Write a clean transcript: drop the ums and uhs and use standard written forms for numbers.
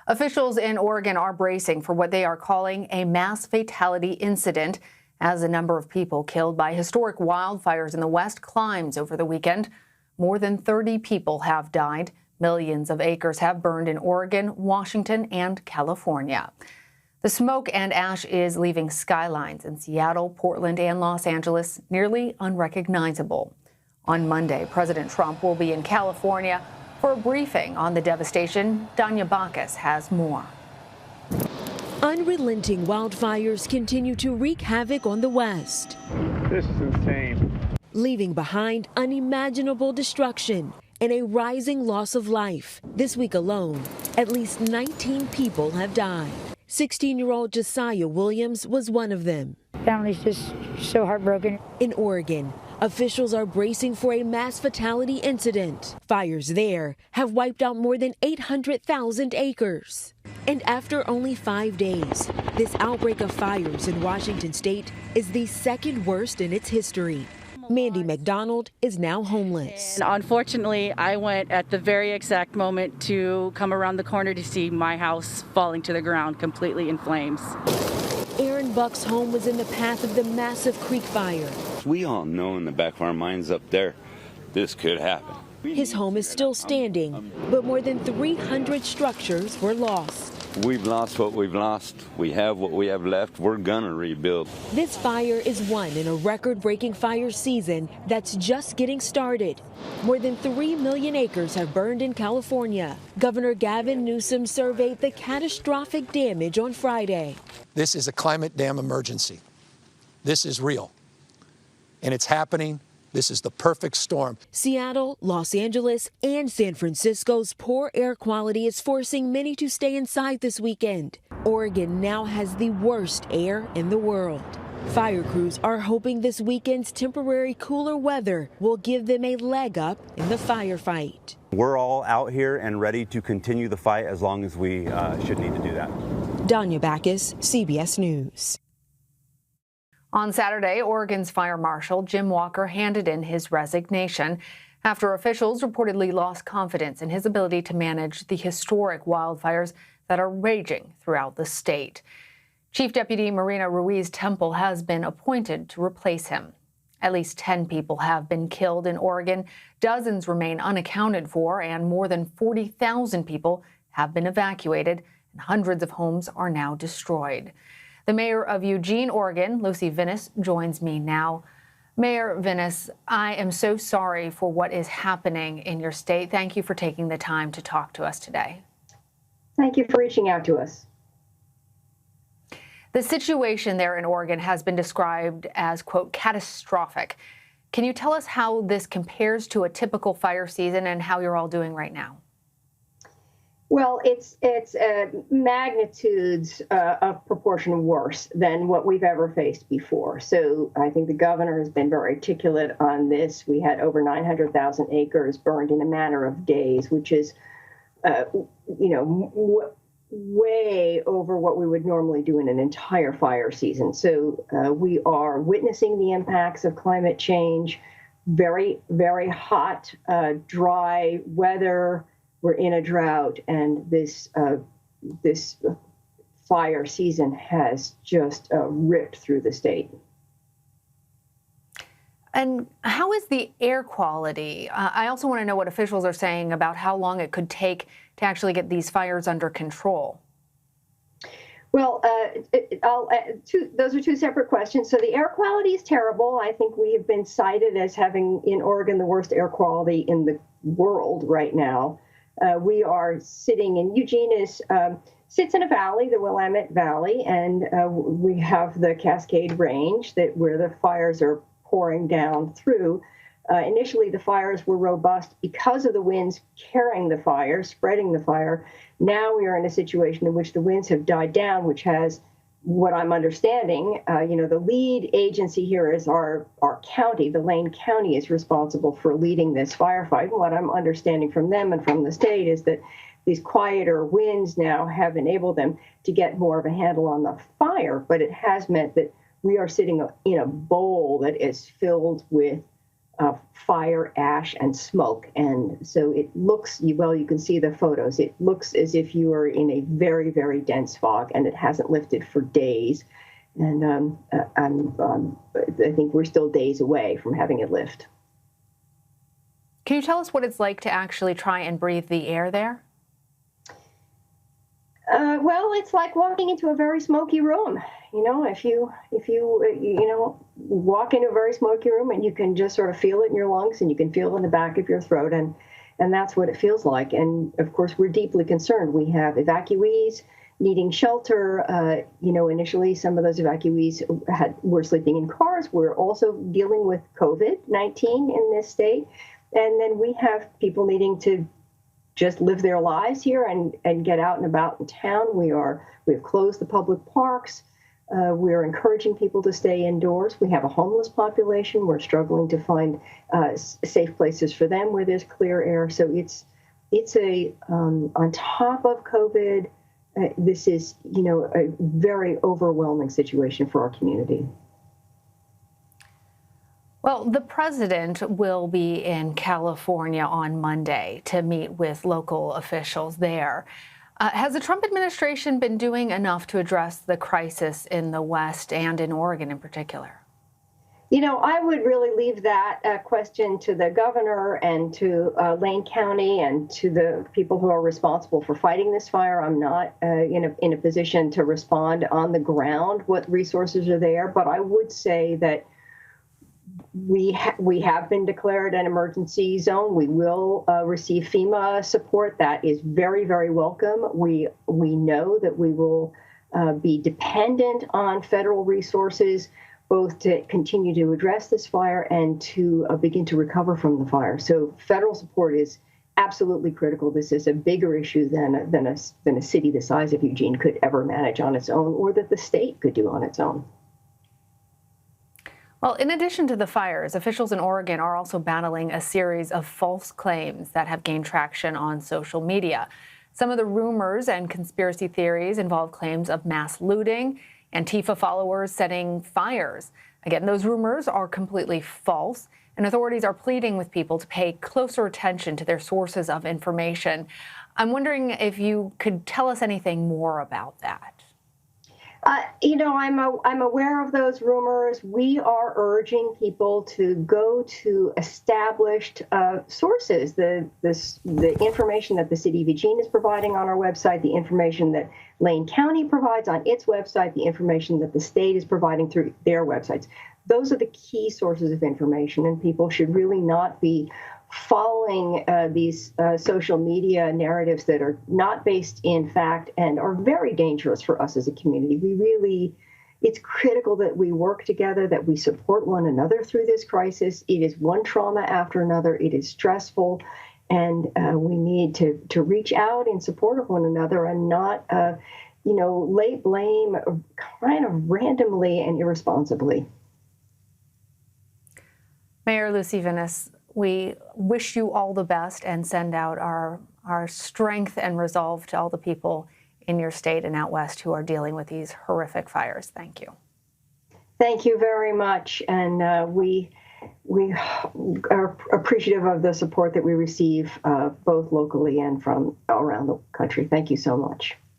Officials in Oregon are bracing for what they are calling a mass fatality incident as the number of people killed by historic wildfires in the West climbs over the weekend. More than 30 people have died. Millions of acres have burned in Oregon, Washington, and California. The smoke and ash is leaving skylines in Seattle, Portland, and Los Angeles nearly unrecognizable. On Monday, President Trump will be in California for a briefing on the devastation. Danya Bacchus has more. Unrelenting wildfires continue to wreak havoc on the West. This is insane. Leaving behind unimaginable destruction and a rising loss of life. This week alone, at least 19 people have died. 16-year-old Josiah Williams was one of them. Family's just so heartbroken. In Oregon, officials are bracing for a mass fatality incident. Fires there have wiped out more than 800,000 acres. And after only 5 days, this outbreak of fires in Washington state is the second worst in its history. Mandy McDonald is now homeless. And unfortunately, I went at the very exact moment to come around the corner to see my house falling to the ground completely in flames. Aaron Buck's home was in the path of the massive creek fire. We all know in the back of our minds up there, this could happen. His home is still standing, but more than 300 structures were lost. We've lost what we've lost. We have what we have left. We're gonna rebuild. This fire is one in a record-breaking fire season that's just getting started. More than 3 million acres have burned in California. Governor Gavin Newsom surveyed the catastrophic damage on Friday. This is a climate dam emergency. This is real. And it's happening. This is the perfect storm. Seattle, Los Angeles, and San Francisco's poor air quality is forcing many to stay inside this weekend. Oregon now has the worst air in the world. Fire crews are hoping this weekend's temporary cooler weather will give them a leg up in the firefight. We're all out here and ready to continue the fight as long as we should need to do that. Danya Bacchus, CBS News. On Saturday, Oregon's Fire Marshal Jim Walker handed in his resignation after officials reportedly lost confidence in his ability to manage the historic wildfires that are raging throughout the state. Chief Deputy Marina Ruiz-Temple has been appointed to replace him. At least 10 people have been killed in Oregon, dozens remain unaccounted for, and more than 40,000 people have been evacuated, and hundreds of homes are now destroyed. The mayor of Eugene, Oregon, Lucy Vinis, joins me now. Mayor Vinis, I am so sorry for what is happening in your state. Thank you for taking the time to talk to us today. Thank you for reaching out to us. The situation there in Oregon has been described as, quote, catastrophic. Can you tell us how this compares to a typical fire season and how you're all doing right now? Well, it's magnitudes of proportion worse than what we've ever faced before. So I think the governor has been very articulate on this. We had over 900,000 acres burned in a matter of days, which is, way over what we would normally do in an entire fire season. So we are witnessing the impacts of climate change, very, very hot, dry weather. We're in a drought, and this fire season has just ripped through the state. And how is the air quality? I also want to know what officials are saying about how long it could take to actually get these fires under control. Well, those are two separate questions. So the air quality is terrible. I think we have been cited as having in Oregon the worst air quality in the world right now. We are sitting in Eugene sits in a valley, the Willamette Valley, and we have the Cascade Range where the fires are pouring down through. Initially, the fires were robust because of the winds carrying the fire, spreading the fire. Now we are in a situation in which the winds have died down, which has, what I'm understanding, the lead agency here is our county. The Lane County is responsible for leading this firefight. And what I'm understanding from them and from the state is that these quieter winds now have enabled them to get more of a handle on the fire, but it has meant that we are sitting in a bowl that is filled with fire, ash, and smoke. And so it looks, well, you can see the photos. It looks as if you are in a very, very dense fog, and it hasn't lifted for days. And I think we're still days away from having it lift. Can you tell us what it's like to actually try and breathe the air there? Well, it's like walking into a very smoky room. You know, if you walk into a very smoky room and you can just sort of feel it in your lungs and you can feel it in the back of your throat, and that's what it feels like. And of course, we're deeply concerned. We have evacuees needing shelter. Initially, some of those evacuees were sleeping in cars. We're also dealing with COVID-19 in this state. And then we have people needing to just live their lives here and get out and about in town. We've closed the public parks. We're encouraging people to stay indoors. We have a homeless population. We're struggling to find safe places for them where there's clear air. So it's on top of COVID, this is, a very overwhelming situation for our community. Well, the president will be in California on Monday to meet with local officials there. Has the Trump administration been doing enough to address the crisis in the West and in Oregon in particular? I would really leave that question to the governor and to Lane County and to the people who are responsible for fighting this fire. I'm not in a position to respond on the ground what resources are there, but I would say that we have been declared an emergency zone. We will receive FEMA support. That is very, very welcome. We know that we will be dependent on federal resources, both to continue to address this fire and to begin to recover from the fire. So federal support is absolutely critical. This is a bigger issue than a city the size of Eugene could ever manage on its own, or that the state could do on its own. Well, in addition to the fires, officials in Oregon are also battling a series of false claims that have gained traction on social media. Some of the rumors and conspiracy theories involve claims of mass looting, Antifa followers setting fires. Again, those rumors are completely false, and authorities are pleading with people to pay closer attention to their sources of information. I'm wondering if you could tell us anything more about that. I'm aware of those rumors. We are urging people to go to established sources. The information that the city of Eugene is providing on our website, the information that Lane County provides on its website, the information that the state is providing through their websites. Those are the key sources of information, and people should really not be following these social media narratives that are not based in fact and are very dangerous for us as a community. It's critical that we work together, that we support one another through this crisis. It is one trauma after another. It is stressful, and we need to reach out in support of one another and not, lay blame kind of randomly and irresponsibly. Mayor Lucy Vinis, we wish you all the best and send out our strength and resolve to all the people in your state and out west who are dealing with these horrific fires. Thank you. Thank you very much. And we are appreciative of the support that we receive both locally and from around the country. Thank you so much.